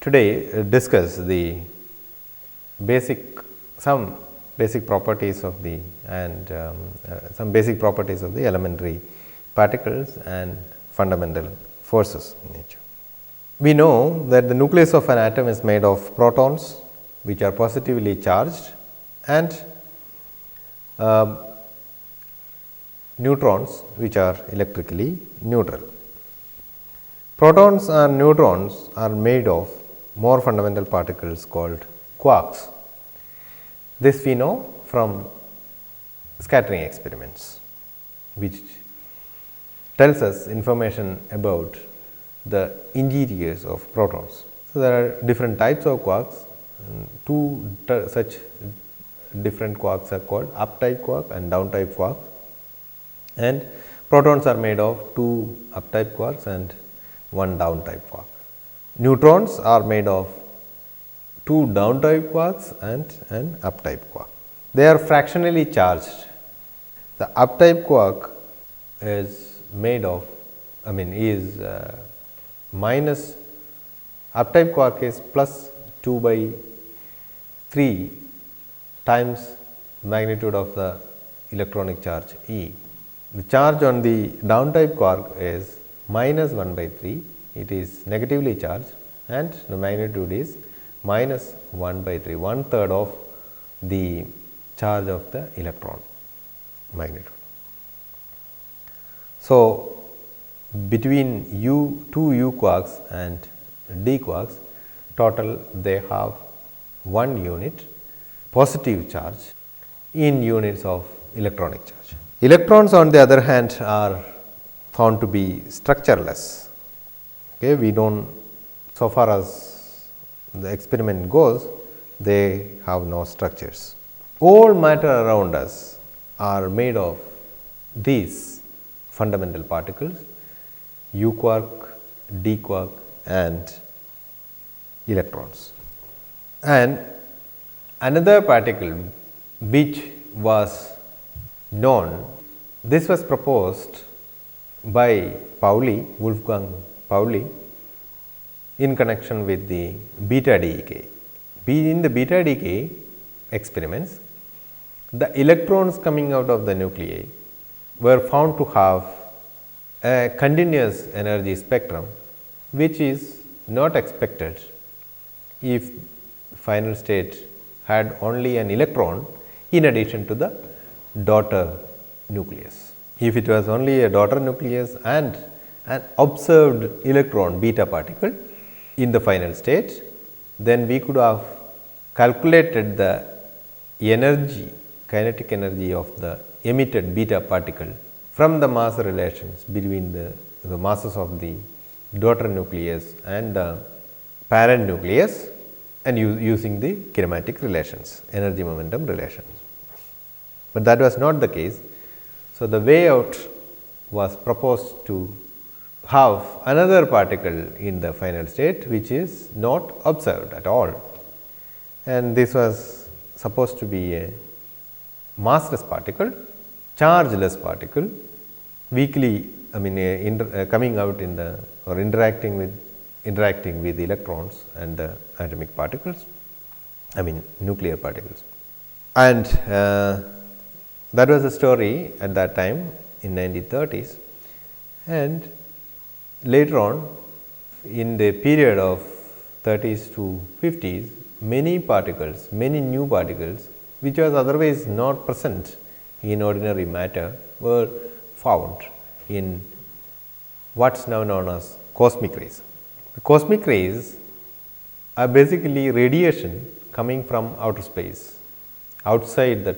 today discuss the some basic properties of the elementary particles and fundamental forces in nature. We know that the nucleus of an atom is made of protons which are positively charged and neutrons which are electrically neutral. Protons and neutrons are made of more fundamental particles called quarks. This we know from scattering experiments, which tells us information about the interiors of protons. So, there are different types of quarks, and such different quarks are called up type quark and down type quark, and protons are made of 2 up type quarks and 1 down type quark. Neutrons are made of 2 down type quarks and an up type quark. They are fractionally charged. The up type quark is made of minus up type quark is plus 2 by 3 times magnitude of the electronic charge E. The charge on the down type quark is minus 1 by 3, it is negatively charged and the magnitude is minus 1 by 3, 1/3 of the charge of the electron magnitude. So, between two U quarks and D quarks, total they have 1 unit positive charge in units of electronic charge. Electrons on the other hand are found to be structureless. Okay, we don't, so far as the experiment goes, they have no structures. All matter around us are made of these fundamental particles, U quark, D quark and electrons. And another particle which was known, this was proposed by Wolfgang Pauli in connection with the beta decay. In the beta decay experiments, the electrons coming out of the nuclei were found to have a continuous energy spectrum, which is not expected if final state had only an electron in addition to the daughter nucleus. If it was only a daughter nucleus and an observed electron beta particle in the final state, then we could have calculated the energy, kinetic energy of the emitted beta particle from the mass relations between the masses of the daughter nucleus and the parent nucleus, and using the kinematic relations, energy momentum relations. But that was not the case. So, the way out was proposed to have another particle in the final state which is not observed at all, and this was supposed to be a massless particle, chargeless particle, weakly coming out in the or interacting with electrons and the atomic particles, nuclear particles. And that was the story at that time in 1930s, and later on in the period of 30s to 50s, many new particles which was otherwise not present in ordinary matter were found in what is now known as cosmic rays. The cosmic rays are basically radiation coming from outer space, outside the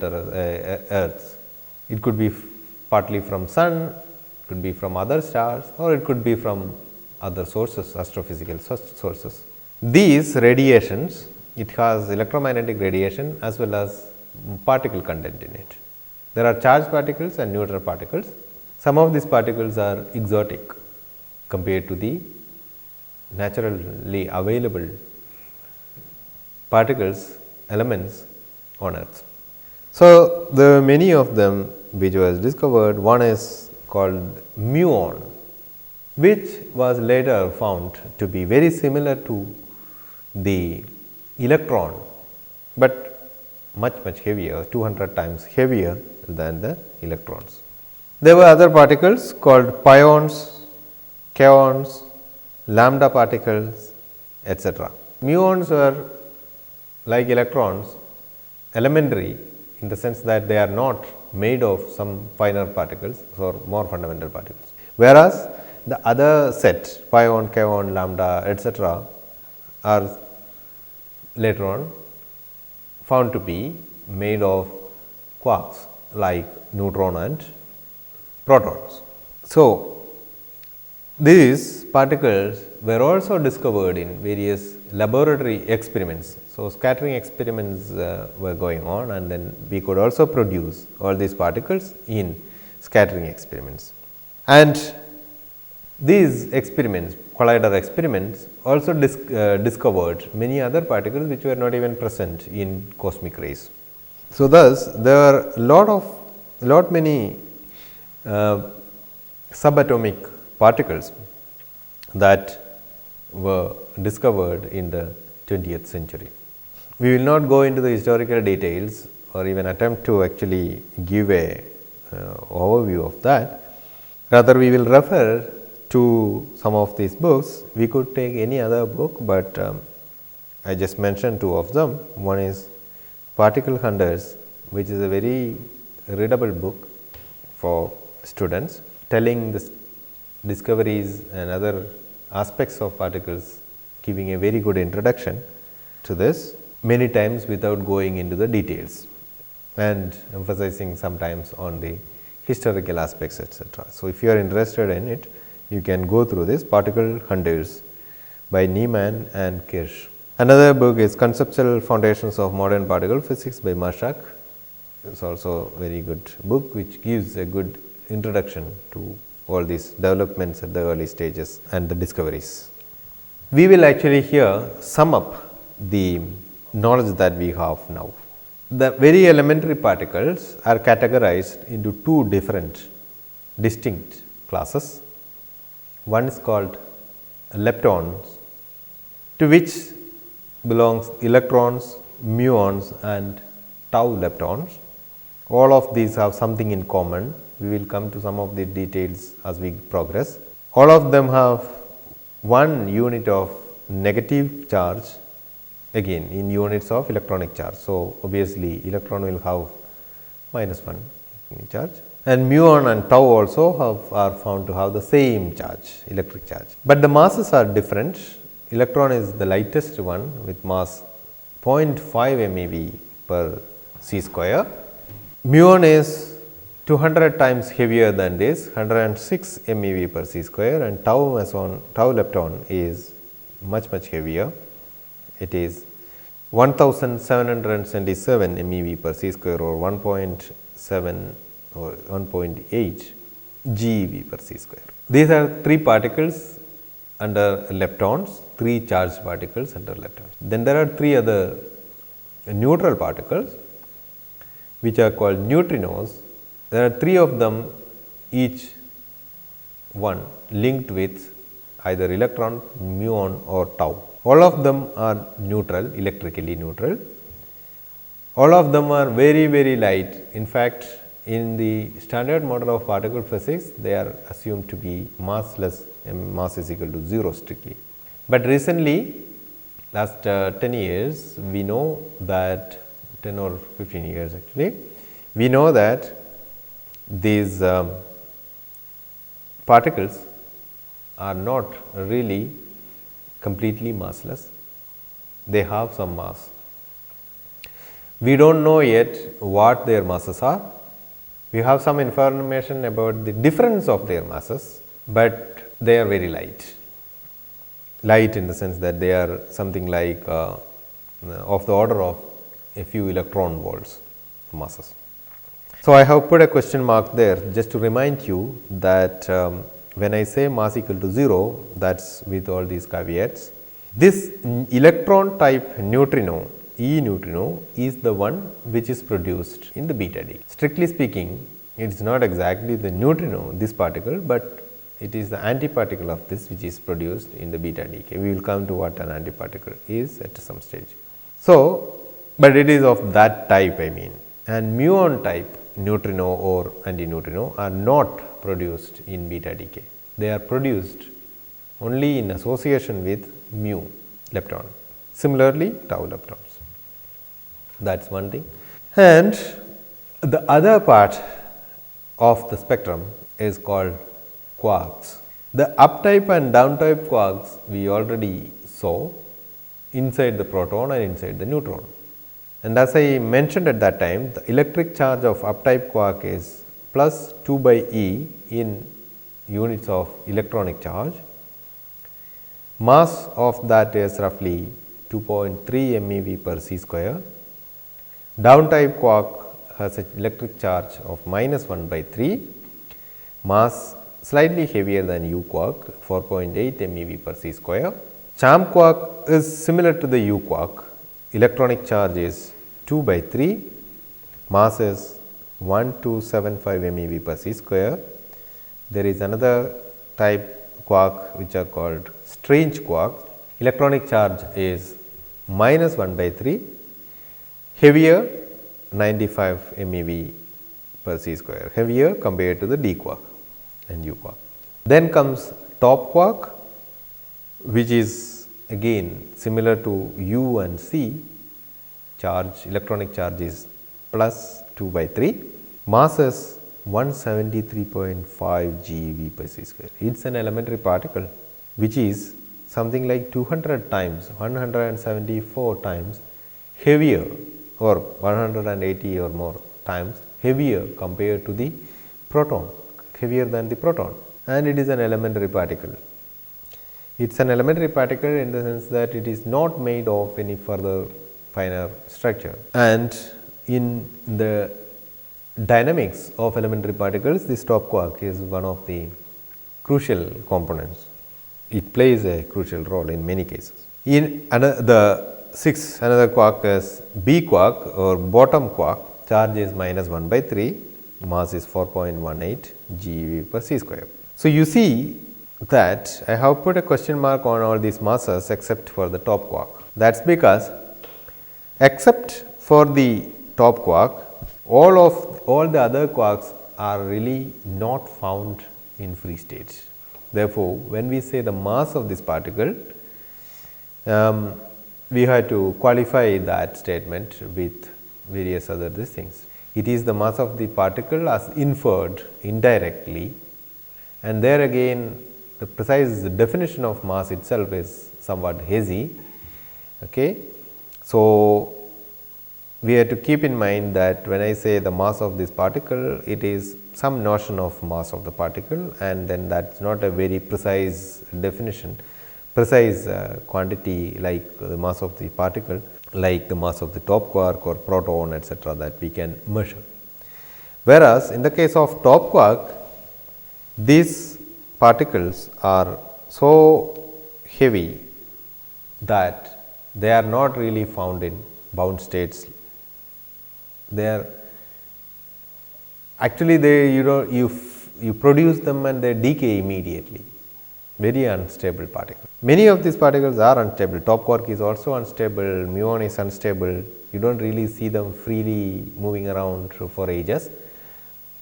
earth. It could be partly from sun, it could be from other stars, or it could be from other sources, astrophysical sources. These radiations, it has electromagnetic radiation as well as particle content in it. There are charged particles and neutral particles. Some of these particles are exotic compared to the naturally available particles, elements on earth. So, there are many of them which was discovered. One is called muon, which was later found to be very similar to the electron, but much heavier, 200 times heavier than the electrons. There were other particles called pions, kaons, lambda particles, etc. Muons are like electrons, elementary in the sense that they are not made of some finer particles or more fundamental particles. Whereas, the other set pion, kaon, lambda, etc. are later on found to be made of quarks like neutron and protons. So, these particles were also discovered in various laboratory experiments. So, scattering experiments were going on, and then we could also produce all these particles in scattering experiments. And these experiments, collider experiments, also discovered many other particles which were not even present in cosmic rays. So, thus there are many subatomic particles that were discovered in the 20th century. We will not go into the historical details or even attempt to actually give a overview of that. Rather, we will refer to some of these books. We could take any other book, but I just mentioned two of them. One is Particle Hunters, which is a very readable book for students, telling the discoveries and other aspects of particles, giving a very good introduction to this many times without going into the details and emphasizing sometimes on the historical aspects, etc. So, if you are interested in it, you can go through this Particle Hunters by Niemann and Kirsch. Another book is Conceptual Foundations of Modern Particle Physics by Marshak. It is also a very good book which gives a good introduction to all these developments at the early stages and the discoveries. We will actually here sum up the knowledge that we have now. The very elementary particles are categorized into two different distinct classes. One is called leptons, to which belongs electrons, muons and tau leptons. All of these have something in common. We will come to some of the details as we progress. All of them have one unit of negative charge, again in units of electronic charge. So, obviously, electron will have -1 charge, and muon and tau also are found to have the same charge, electric charge. But the masses are different. Electron is the lightest one with mass 0.5 MeV per c square. Muon is 200 times heavier than this, 106 MeV per c square, and tau lepton is much heavier. It is 1777 MeV per c square, or 1.7 or 1.8 GeV per c square. These are three particles under leptons, three charged particles under leptons. Then there are three other neutral particles which are called neutrinos. There are three of them, each one linked with either electron, muon or tau. All of them are neutral, electrically neutral. All of them are very light. In fact, in the standard model of particle physics, they are assumed to be massless, mass is equal to 0 strictly. But recently, last 10 years, we know that 10 or 15 years actually, we know that these particles are not really completely massless, they have some mass. We do not know yet what their masses are. We have some information about the difference of their masses, but they are very light. Light in the sense that they are something like of the order of a few electron volts masses. So, I have put a question mark there just to remind you that when I say mass equal to 0, that is with all these caveats. This electron type neutrino, E neutrino, is the one which is produced in the beta decay. Strictly speaking, it is not exactly the neutrino, this particle, but it is the antiparticle of this which is produced in the beta decay. We will come to what an antiparticle is at some stage. So, but it is of that type, I mean, and muon type neutrino or antineutrino are not produced in beta decay. They are produced only in association with mu lepton. Similarly, tau leptons. That is one thing. And the other part of the spectrum is called quarks. The up type and down type quarks we already saw inside the proton and inside the neutron. And as I mentioned at that time, the electric charge of up type quark is plus 2 by E in units of electronic charge. Mass of that is roughly 2.3 MeV per c square. Down type quark has an electric charge of minus 1 by 3, mass slightly heavier than U quark, 4.8 MeV per c square. Charm quark is similar to the U quark, electronic charge is 2 by 3, mass is 1275 MeV per c square. There is another type quark which are called strange quarks, electronic charge is minus 1 by 3, heavier 95 MeV per c square, heavier compared to the D quark and U quark. Then comes top quark, which is again similar to U and C, charge electronic charge is plus 2 by 3, mass is 173.5 GeV per c square. It is an elementary particle which is something like 200 times, 174 times heavier or 180 or more times heavier compared to the proton, heavier than the proton, and it is an elementary particle. It is an elementary particle in the sense that it is not made of any further finer structure, and in the dynamics of elementary particles, this top quark is one of the crucial components. It plays a crucial role in many cases. In another quark is B quark or bottom quark, charge is minus 1 by 3, mass is 4.18 GeV per c square. So, you see that I have put a question mark on all these masses except for the top quark. That is because except for the top quark, all the other quarks are really not found in free state. Therefore, when we say the mass of this particle, we have to qualify that statement with various other things. It is the mass of the particle as inferred indirectly, and there again the precise definition of mass itself is somewhat hazy. Okay. So, we have to keep in mind that when I say the mass of this particle, it is some notion of mass of the particle, and then that is not a very precise definition, precise quantity like the mass of the particle, like the mass of the top quark or proton, etc., that we can measure. Whereas, in the case of top quark, these particles are so heavy that they are not really found in bound states. They are actually you produce them and they decay immediately, very unstable particle. Many of these particles are unstable. Top quark is also unstable, muon is unstable. You do not really see them freely moving around for ages.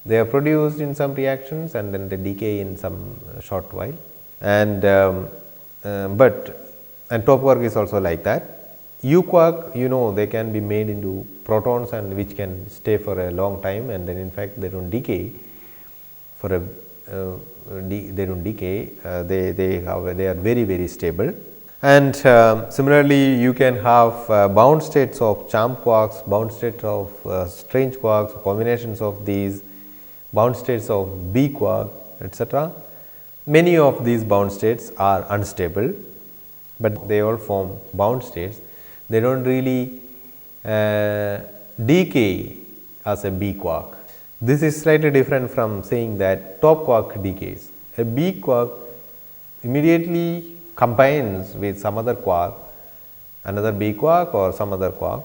They are produced in some reactions and then they decay in some short while, and top quark is also like that. U quark, they can be made into protons and which can stay for a long time, and then in fact they do not decay for a they do not decay, they are very, very stable. And similarly, you can have bound states of charm quarks, bound states of strange quarks, combinations of these, bound states of B quark, etc. Many of these bound states are unstable, but they all form bound states. They do not really decay as a B quark. This is slightly different from saying that top quark decays. A B quark immediately combines with some other quark, another B quark or some other quark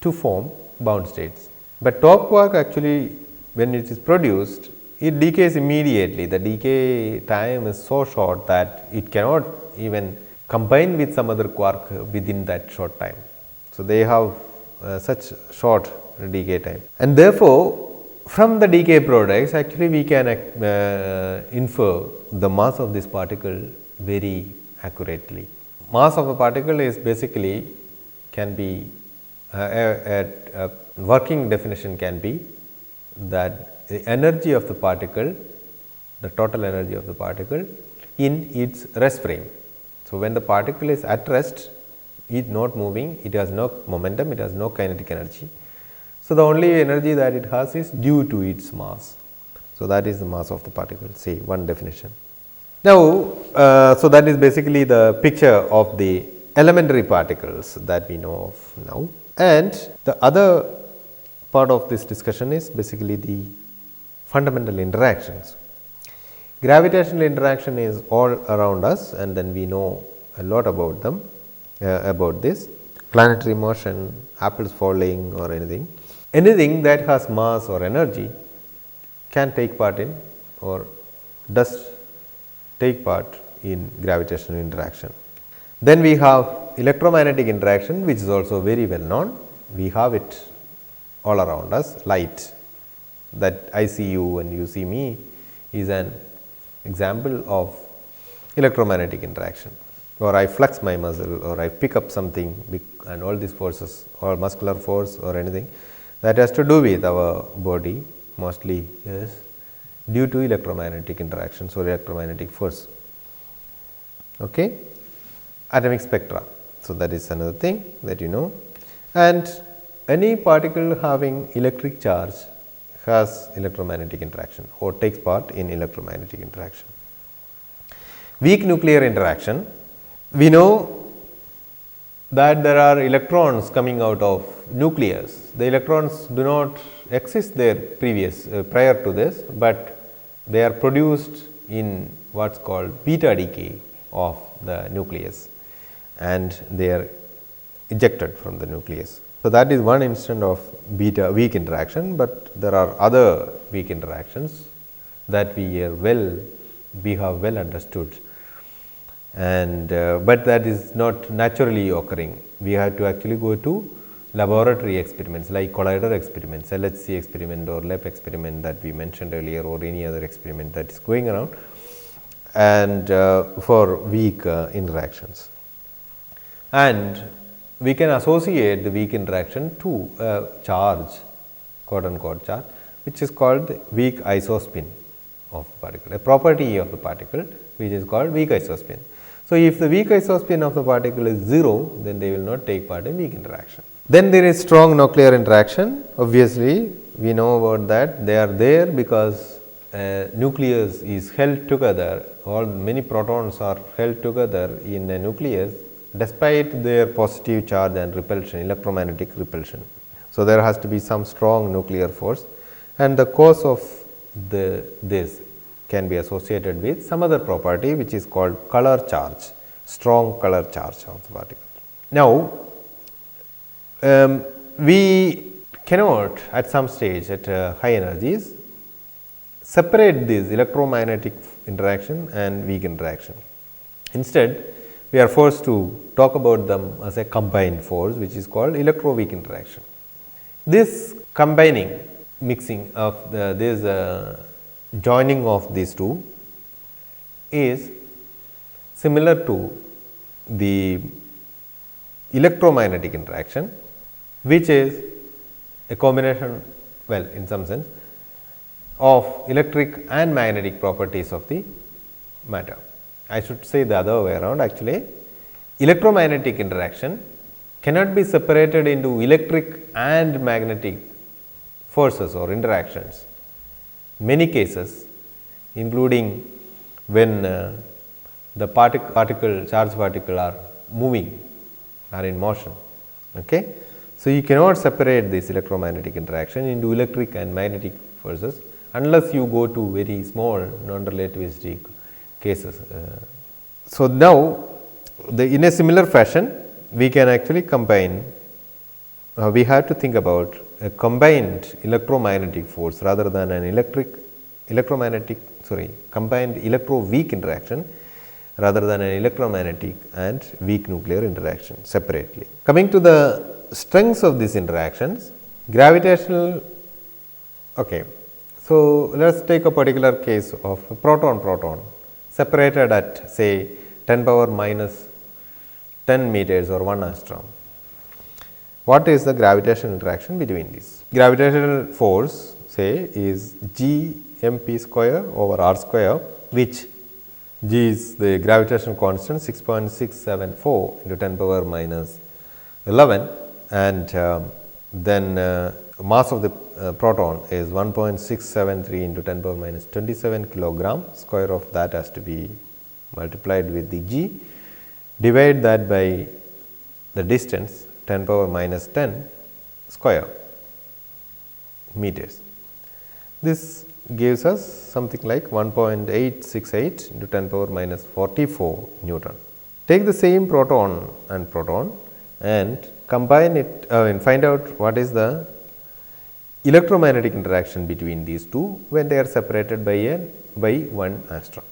to form bound states. But top quark actually, when it is produced, it decays immediately. The decay time is so short that it cannot even combine with some other quark within that short time. So, they have such short decay time, and therefore, from the decay products actually we can infer the mass of this particle very accurately. Mass of a particle is basically can be a working definition can be that the energy of the particle, the total energy of the particle in its rest frame. So, when the particle is at rest, it is not moving, it has no momentum, it has no kinetic energy. So, the only energy that it has is due to its mass. So, that is the mass of the particle, say one definition. Now, so that is basically the picture of the elementary particles that we know of now, and the other part of this discussion is basically the fundamental interactions. Gravitational interaction is all around us, and then we know a lot about them, about this planetary motion, apples falling or anything. Anything that has mass or energy can take part in or does take part in gravitational interaction. Then we have electromagnetic interaction, which is also very well known. We have it all around us. Light that I see you and you see me is an example of electromagnetic interaction, or I flex my muscle, or I pick up something and all these forces, or muscular force or anything that has to do with our body mostly is due to electromagnetic interactions or electromagnetic force. Okay. Atomic spectra. So, that is another thing that you know, and any particle having electric charge has electromagnetic interaction or takes part in electromagnetic interaction. Weak nuclear interaction. We know that there are electrons coming out of nucleus. The electrons do not exist there prior to this, but they are produced in what is called beta decay of the nucleus, and they are ejected from the nucleus. So, that is one instance of beta weak interaction, but there are other weak interactions that we have well understood, and but that is not naturally occurring. We have to actually go to laboratory experiments like collider experiments, LHC experiment or LEP experiment that we mentioned earlier, or any other experiment that is going around, and for weak interactions. And we can associate the weak interaction to a charge, quote unquote charge, which is called the weak isospin of the particle, a property of the particle which is called weak isospin. So, if the weak isospin of the particle is 0, then they will not take part in weak interaction. Then there is strong nuclear interaction. Obviously, we know about that. They are there because nucleus is held together, all many protons are held together in a nucleus despite their positive charge and repulsion, electromagnetic repulsion. So, there has to be some strong nuclear force, and the cause of this can be associated with some other property which is called color charge, strong color charge of the particle. Now, we cannot at some stage at high energies separate this electromagnetic interaction and weak interaction. Instead, we are forced to talk about them as a combined force, which is called electro-weak interaction. This combining, mixing of this joining of these two is similar to the electromagnetic interaction, which is a combination, well, in some sense, of electric and magnetic properties of the matter. I should say the other way around. Actually, electromagnetic interaction cannot be separated into electric and magnetic forces or interactions. Many cases, including when the charged particle are moving, are in motion. Okay? So, you cannot separate this electromagnetic interaction into electric and magnetic forces unless you go to very small non-relativistic cases. So, now in a similar fashion we can actually combine, we have to think about a combined electromagnetic force rather than an electric combined electro-weak interaction rather than an electromagnetic and weak nuclear interaction separately. Coming to the strengths of these interactions, gravitational, so let us take a particular case of proton-proton separated at say 10 power minus 10 meters or 1 angstrom. What is the gravitational interaction between these? Gravitational force say is g mp square over r square, which g is the gravitational constant 6.674 into 10 power minus 11, and then mass of the proton is 1.673 into 10 power minus 27 kilogram. Square of that has to be multiplied with the g, divide that by the distance 10 power minus 10 square meters. This gives us something like 1.868 into 10 power minus 44 Newton. Take the same proton and combine it and find out what is the electromagnetic interaction between these two when they are separated by 1 angstrom.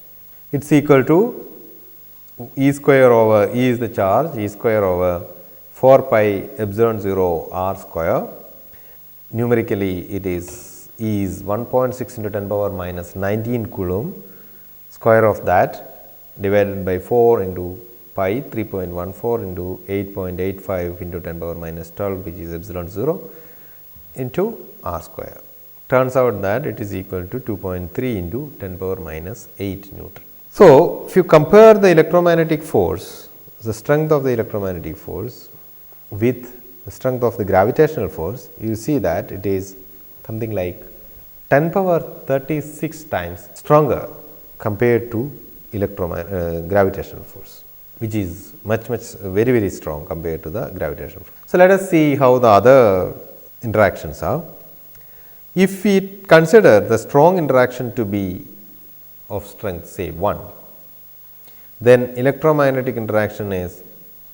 It is equal to E square over E is the charge, E square over 4 pi epsilon 0 r square. Numerically it is E is 1.6 into 10 power minus 19 coulomb, square of that divided by 4 into pi 3.14 into 8.85 into 10 power minus 12, which is epsilon 0 into r square. Turns out that it is equal to 2.3 into 10 power minus 8 Newton. So, if you compare the electromagnetic force, the strength of the electromagnetic force with the strength of the gravitational force, you see that it is something like 10 power 36 times stronger compared to gravitational force, which is much very strong compared to the gravitational force. So, let us see how the other interactions are. If we consider the strong interaction to be of strength say 1, then electromagnetic interaction is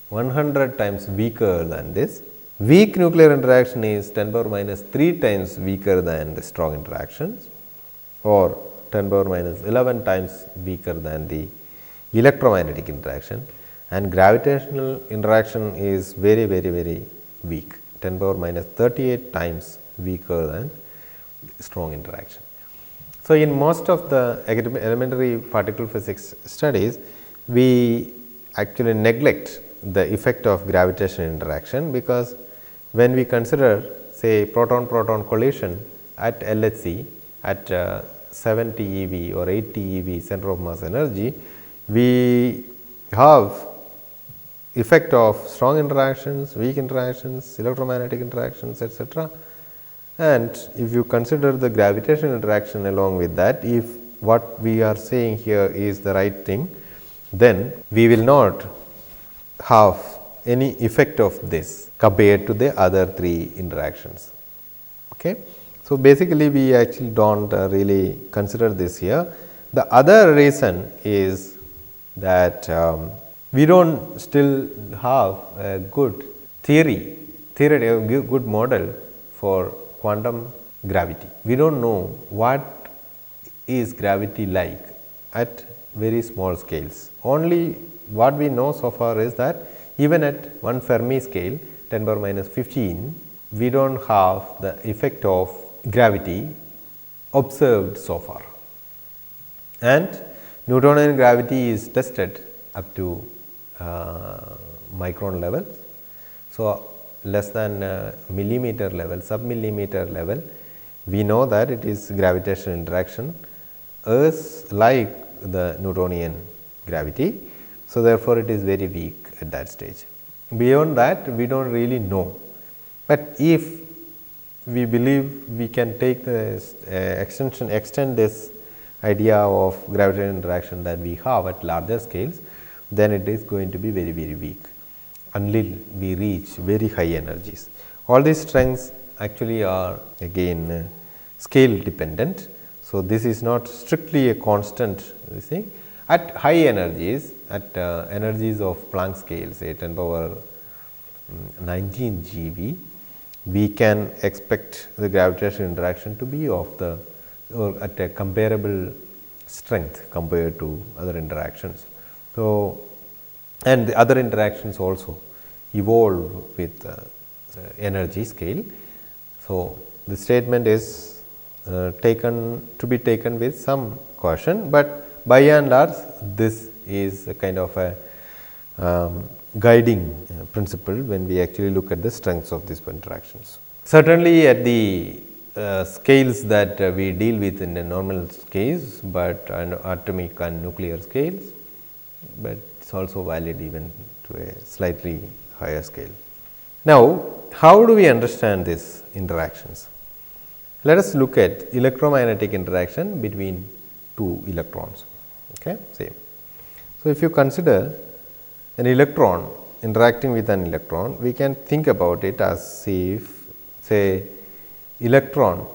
100 times weaker than this. Weak nuclear interaction is 10 power minus 3 times weaker than the strong interactions, or 10 power minus 11 times weaker than the electromagnetic interaction, and gravitational interaction is very weak, 10 power minus 38 times weaker than strong interaction. So, in most of the elementary particle physics studies, we actually neglect the effect of gravitational interaction, because when we consider say proton-proton collision at LHC at 70 eV or 80 eV center of mass energy, we have effect of strong interactions, weak interactions, electromagnetic interactions, etc. And if you consider the gravitational interaction along with that, if what we are saying here is the right thing, then we will not have any effect of this compared to the other 3 interactions. Okay. So, basically we actually do not really consider this here. The other reason is that we do not still have a good theory, a good model for quantum gravity. We do not know what is gravity like at very small scales. Only what we know so far is that even at 1 Fermi scale 10 power minus 15, we do not have the effect of gravity observed so far, and Newtonian gravity is tested up to micron level. So, less than millimeter level, sub-millimeter level, we know that it is gravitational interaction is like the Newtonian gravity. So, therefore, it is very weak at that stage. Beyond that, we do not really know, but if we believe we can take the extend this idea of gravitational interaction that we have at larger scales, then it is going to be very weak until we reach very high energies. All these strengths actually are again scale dependent. So, this is not strictly a constant, you see. At high energies, at energies of Planck scale, say 10 power 19 GeV, we can expect the gravitational interaction to be of the or at a comparable strength compared to other interactions. So, and the other interactions also evolve with energy scale. So, the statement is taken to be taken with some caution, but by and large this is a kind of a guiding principle when we actually look at the strengths of these interactions. Certainly at the scales that we deal with in a normal case, but atomic and nuclear scales, but it is also valid even to a slightly higher scale. Now, how do we understand these interactions? Let us look at electromagnetic interaction between two electrons. Okay, same. So, if you consider an electron interacting with an electron, we can think about it as if, say, electrons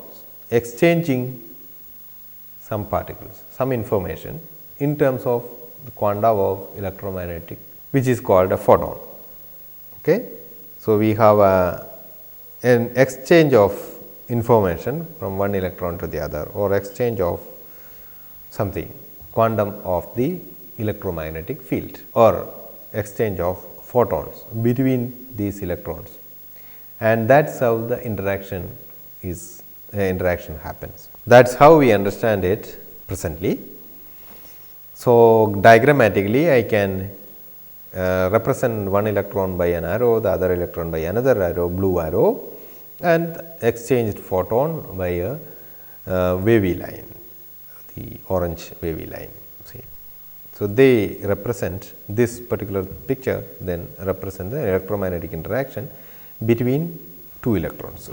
exchanging some particles, some information in terms of the quanta of electromagnetic, which is called a photon. Okay. So, we have an exchange of information from one electron to the other, or exchange of something, quantum of the electromagnetic field, or exchange of photons between these electrons, and that is how the interaction happens. That is how we understand it presently. So, diagrammatically I can represent one electron by an arrow, the other electron by another arrow, blue arrow, and exchanged photon by a wavy line, the orange wavy line. See. So, they represent this particular picture, then represent the electromagnetic interaction between two electrons.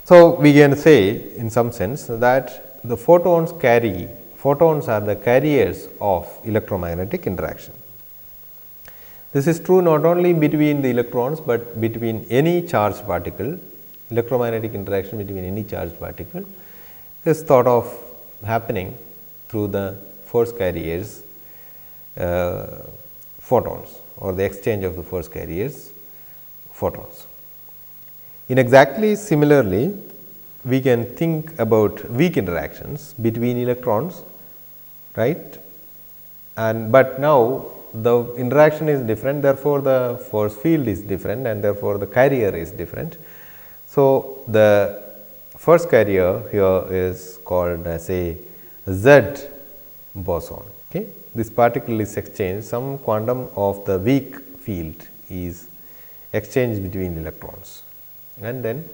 So, we can say in some sense that the photons are the carriers of electromagnetic interaction. This is true not only between the electrons, but between any charged particle. Electromagnetic interaction between any charged particle is thought of happening through the force carriers photons, or the exchange of the force carriers photons. In exactly similarly, we can think about weak interactions between electrons, right, and but now the interaction is different, therefore, the force field is different, and therefore, the carrier is different. So, the first carrier here is called as a Z boson. Okay. This particle is exchanged, some quantum of the weak field is exchanged between electrons, and then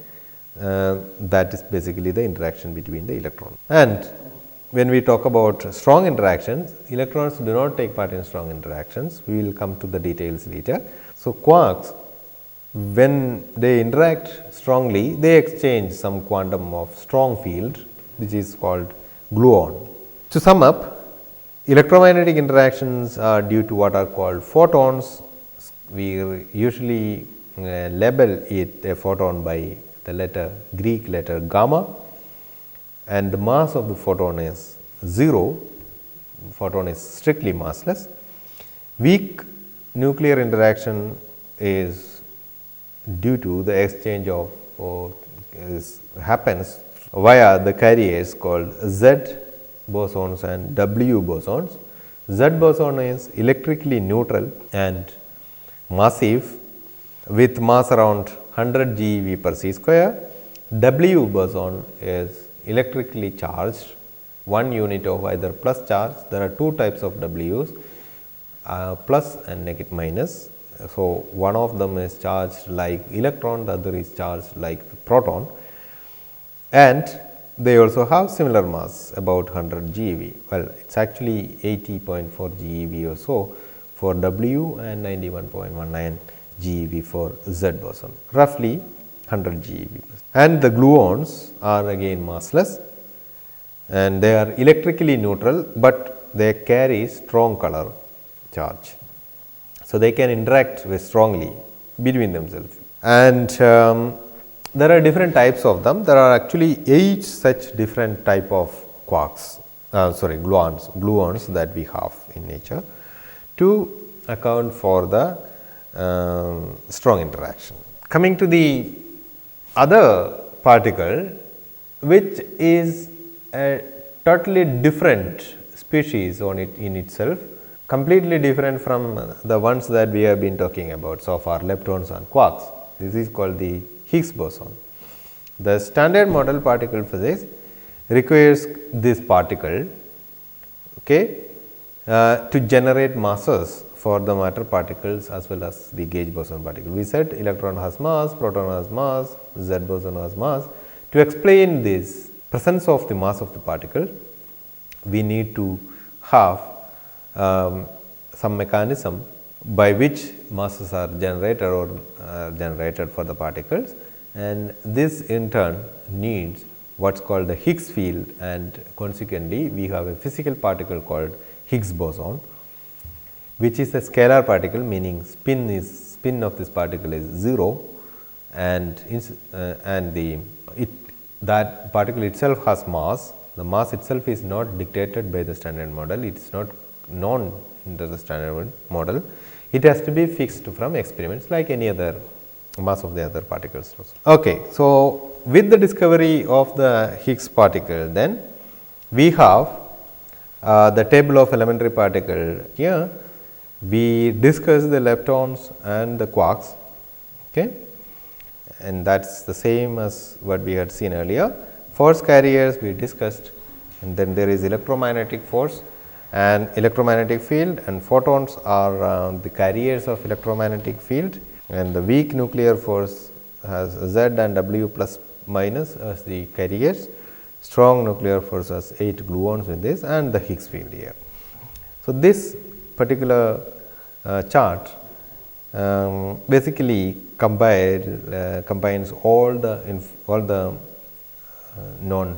that is basically the interaction between the electrons. And when we talk about strong interactions, electrons do not take part in strong interactions. We will come to the details later. So, quarks, when they interact strongly, they exchange some quantum of strong field, which is called gluon. To sum up, electromagnetic interactions are due to what are called photons. We usually label it a photon by the Greek letter gamma, and the mass of the photon is 0. Photon is strictly massless. Weak nuclear interaction is due to the exchange of, or happens via the carriers called Z bosons and W bosons. Z boson is electrically neutral and massive with mass around 100 GeV per c square. W boson is electrically charged, one unit of either plus charge. There are two types of W's, plus and minus. So, one of them is charged like electron, the other is charged like the proton, and they also have similar mass, about 100 GeV. Well, it is actually 80.4 GeV or so for W and 91.19 GeV for Z boson, roughly 100 GeV. And the gluons are again massless, and they are electrically neutral, but they carry strong color charge. So, they can interact very strongly between themselves, and there are different types of them. There are actually 8 such different type of quarks, gluons that we have in nature to account for the strong interaction. Coming to the other particle, which is a totally different species on it in itself, completely different from the ones that we have been talking about so far, leptons and quarks. This is called the Higgs boson. The standard model particle physics requires this particle, okay, to generate masses for the matter particles as well as the gauge boson particle. We said electron has mass, proton has mass, Z boson has mass. To explain this presence of the mass of the particle, we need to have some mechanism by which masses are generated or generated for the particles, and this in turn needs what is called the Higgs field, and consequently we have a physical particle called Higgs boson, which is a scalar particle, meaning spin of this particle is 0, and that particle itself has mass. The mass itself is not dictated by the standard model, it is not known into the standard model. It has to be fixed from experiments like any other mass of the other particles. Okay, so with the discovery of the Higgs particle, then we have the table of elementary particle. Here we discuss the leptons and the quarks, okay, and that is the same as what we had seen earlier. Force carriers we discussed, and then there is electromagnetic force and electromagnetic field, and photons are the carriers of electromagnetic field, and the weak nuclear force has Z and W plus minus as the carriers, strong nuclear force has 8 gluons in this, and the Higgs field here. So, this particular chart basically combines all the known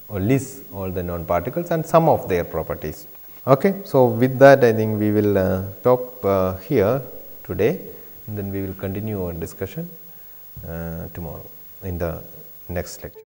or lists all the known particles and some of their properties. Okay. So, with that I think we will stop here today, and then we will continue our discussion tomorrow in the next lecture.